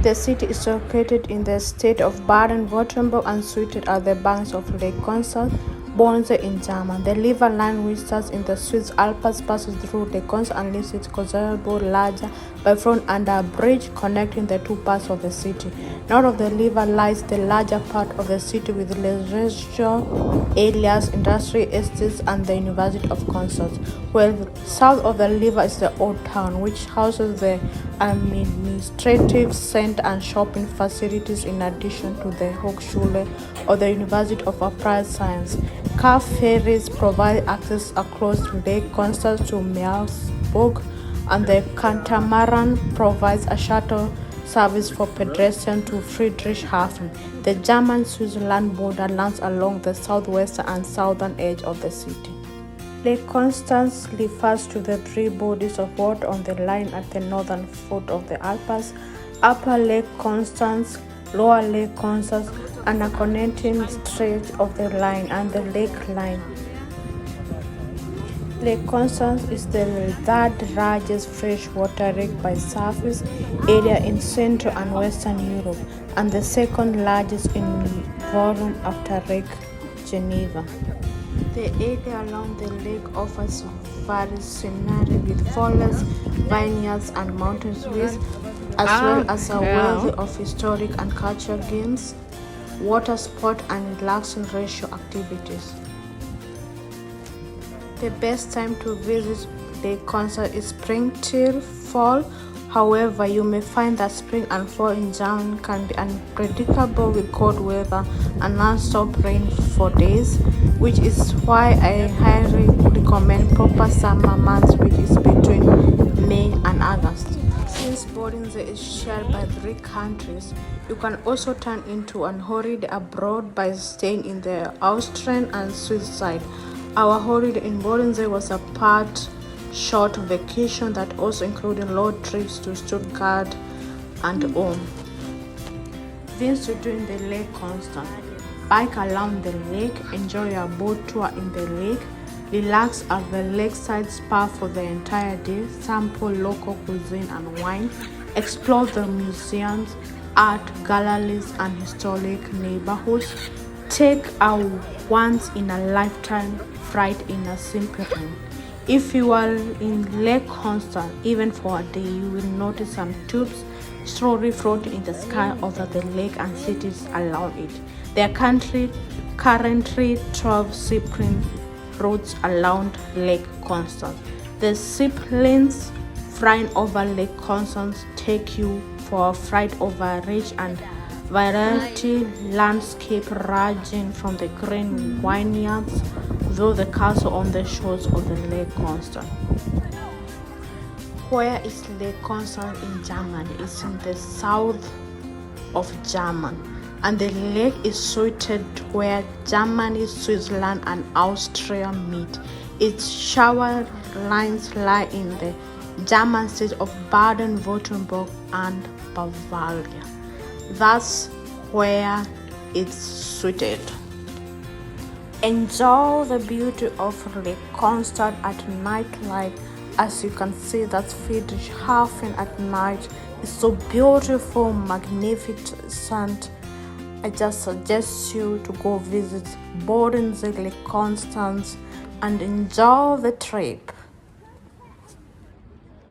The city is located in the state of Baden-Württemberg and situated at the banks of Lake Constance, Bodensee in Germany. The river line, which starts in the Swiss Alps, passes through Lake Constance and leaves its considerable larger by front under a bridge connecting the two parts of the city. North of the river lies the larger part of the city with residential areas, industrial estates, and the University of Constance, while south of the river is the Old Town, which houses the administrative center and shopping facilities in addition to the Hochschule of the University of Applied Science. Car ferries provide access across Lake Constance to Meersburg, and the catamaran provides a shuttle service for pedestrians to Friedrichshafen. The German-Switzerland border lands along the southwestern and southern edge of the city. Lake Constance refers to the three bodies of water on the line at the northern foot of the Alps: Upper Lake Constance, Lower Lake Constance, and a connecting stretch of the line and the Lake Rhine. Lake Constance is the third largest freshwater lake by surface area in Central and Western Europe, and the second largest in volume after Lake Geneva. The area along the lake offers varied scenery with forests, vineyards, and mountain views, as well as a wealth of historic and cultural games, water sport, and relaxing leisure activities. The best time to visit Lake Constance is spring till fall. However, you may find that spring and fall in Germany can be unpredictable with cold weather and non-stop rain for days, which is why I highly recommend proper summer months, which is between May and August. Since Bodensee is shared by 3 countries, you can also turn into an holiday abroad by staying in the Austrian and Swiss side. Our holiday in Bodensee was a short vacation that also included road trips to Stuttgart and Ulm. Visit during the Lake Constance. Bike around the lake, enjoy a boat tour in the lake, relax at the lakeside spa for the entire day, sample local cuisine and wine, explore the museums, art galleries, and historic neighborhoods. Take a once-in-a-lifetime flight in a simple room. If you are in Lake Constance, even for a day, you will notice some tubes slowly floating in the sky over the lake and cities around it. There are currently 12 shipping routes around Lake Constance. The ship lanes flying over Lake Constance take you for a flight over rich and variety landscape ranging from the green vineyards to the castle on the shores of the Lake Constance. Where is Lake Constance in Germany? It's in the south of Germany, and the lake is situated where Germany, Switzerland, and Austria meet. Its shower lines lie in the German state of Baden-Württemberg and Bavaria. That's where it's situated. Enjoy the beauty of Lake Constance at nightlife. As you can see, that Friedrichshafen at night is so beautiful, magnificent. I just suggest you to go visit Bodensee, Lake Constance, and enjoy the trip.